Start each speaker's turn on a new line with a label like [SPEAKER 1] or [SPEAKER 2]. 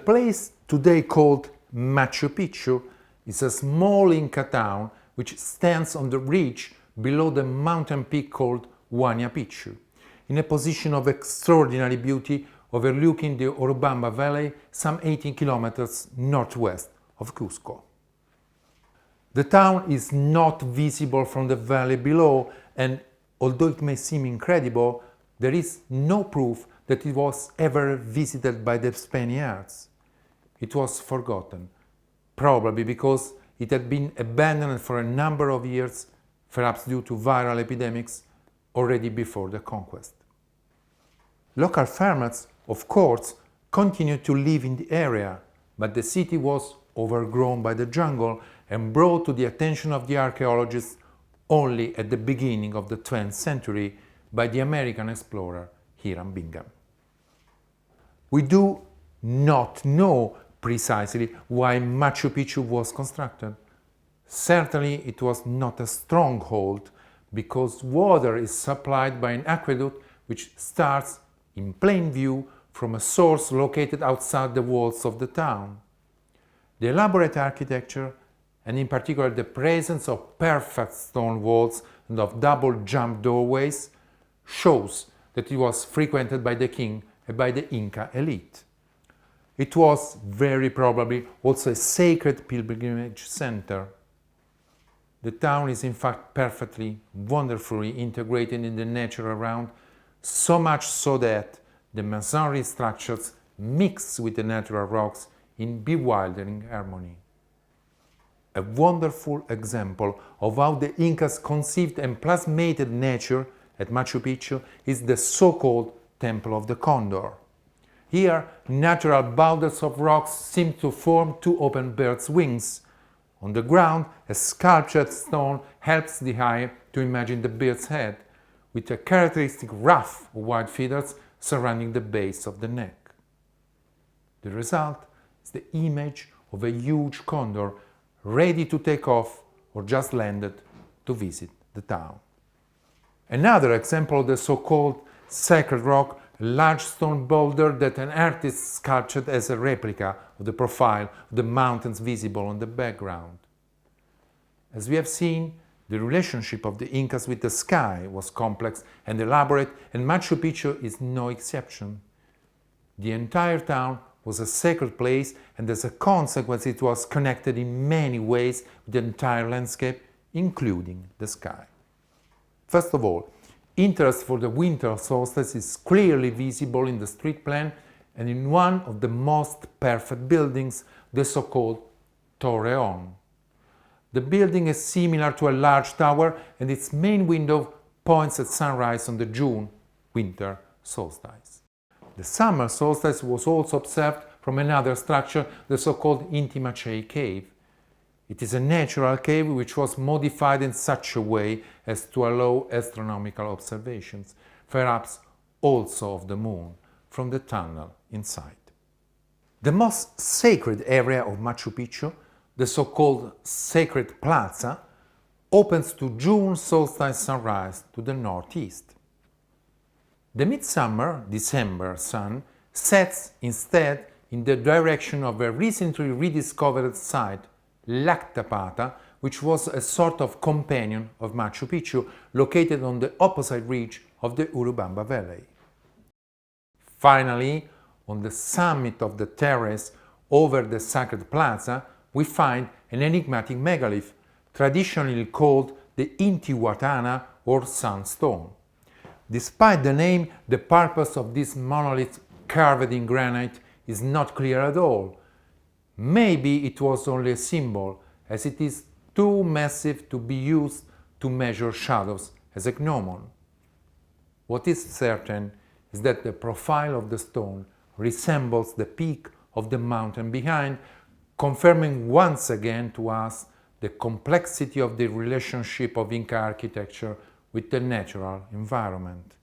[SPEAKER 1] place today called Machu Picchu is a small Inca town which stands on the ridge below the mountain peak called Huayna Picchu, in a position of extraordinary beauty overlooking the Urubamba Valley some 18 kilometers northwest of Cusco. The town is not visible from the valley below, and although it may seem incredible, there is no proof that it was ever visited by the Spaniards. It was forgotten, probably because it had been abandoned for a number of years, perhaps due to viral epidemics, already before the conquest. Local farmers, of course, continued to live in the area, but the city was overgrown by the jungle and brought to the attention of the archaeologists only at the beginning of the 20th century by the American explorer Hiram Bingham. We do not know precisely why Machu Picchu was constructed. Certainly it was not a stronghold, because water is supplied by an aqueduct which starts in plain view from a source located outside the walls of the town. The elaborate architecture, and in particular the presence of perfect stone walls and of double jump doorways, shows that it was frequented by the king and by the Inca elite. It was very probably also a sacred pilgrimage center. The town is in fact perfectly, wonderfully integrated in the nature around, so much so that the masonry structures mix with the natural rocks in bewildering harmony. A wonderful example of how the Incas conceived and plasmated nature at Machu Picchu is the so-called Temple of the Condor. Here, natural boulders of rocks seem to form two open birds' wings. On the ground, a sculptured stone helps the eye to imagine the bird's head, with a characteristic ruff of white feathers surrounding the base of the neck. The result is the image of a huge condor ready to take off or just landed to visit the town. Another example of the so-called sacred rock, a large stone boulder that an artist sculptured as a replica of the profile of the mountains visible on the background. As we have seen, the relationship of the Incas with the sky was complex and elaborate, and Machu Picchu is no exception. The entire town was a sacred place, and as a consequence it was connected in many ways with the entire landscape, including the sky. First of all, interest for the winter solstice is clearly visible in the street plan and in one of the most perfect buildings, the so-called Torreon. The building is similar to a large tower, and its main window points at sunrise on the June winter solstice. The summer solstice was also observed from another structure, the so-called Inti Mach'ey cave. It is a natural cave which was modified in such a way as to allow astronomical observations, perhaps also of the moon, from the tunnel inside. The most sacred area of Machu Picchu, the so-called Sacred Plaza, opens to June solstice sunrise to the northeast. The midsummer, December sun sets instead in the direction of a recently rediscovered site, Lac Tapata, which was a sort of companion of Machu Picchu, located on the opposite ridge of the Urubamba Valley. Finally, on the summit of the terrace over the Sacred Plaza, we find an enigmatic megalith, traditionally called the Intihuatana or Sunstone. Despite the name, the purpose of this monolith carved in granite is not clear at all. Maybe it was only a symbol, as it is too massive to be used to measure shadows as a gnomon. What is certain is that the profile of the stone resembles the peak of the mountain behind, confirming once again to us the complexity of the relationship of Inca architecture with the natural environment.